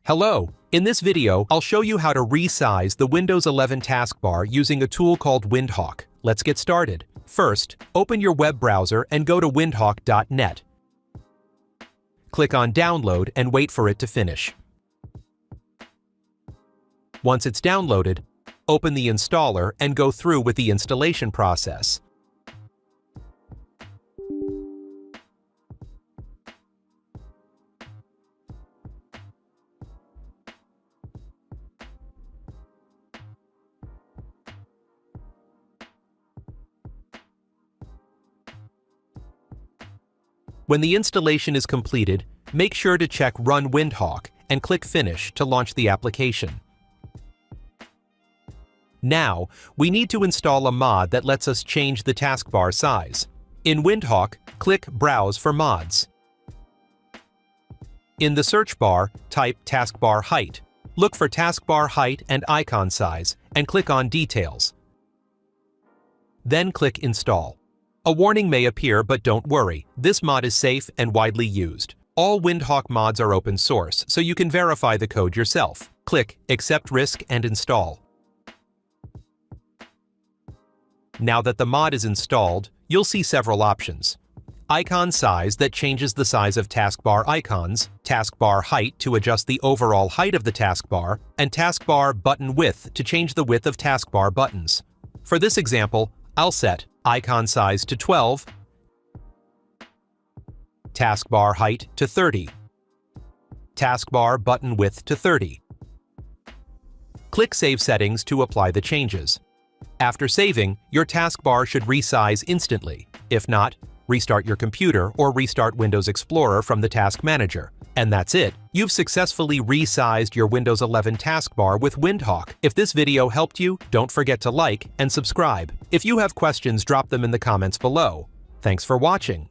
Hello! In this video, I'll show you how to resize the Windows 11 taskbar using a tool called Windhawk. Let's get started. First, open your web browser and go to windhawk.net. Click on Download and wait for it to finish. Once it's downloaded, open the installer and go through with the installation process. When the installation is completed, make sure to check Run Windhawk and click Finish to launch the application. Now, we need to install a mod that lets us change the taskbar size. In Windhawk, click Browse for mods. In the search bar, type Taskbar Height. Look for taskbar height and icon size and click on Details. Then click Install. A warning may appear, but don't worry. This mod is safe and widely used. All Windhawk mods are open source, so you can verify the code yourself. Click Accept Risk and Install. Now that the mod is installed, you'll see several options. Icon size that changes the size of taskbar icons, taskbar height to adjust the overall height of the taskbar, and taskbar button width to change the width of taskbar buttons. For this example, I'll set icon size to 12, taskbar height to 30, taskbar button width to 30. Click Save Settings to apply the changes. After saving, your taskbar should resize instantly. If not, restart your computer or restart Windows Explorer from the Task Manager. And that's it. You've successfully resized your Windows 11 taskbar with Windhawk. If this video helped you, don't forget to like and subscribe. If you have questions, drop them in the comments below. Thanks for watching.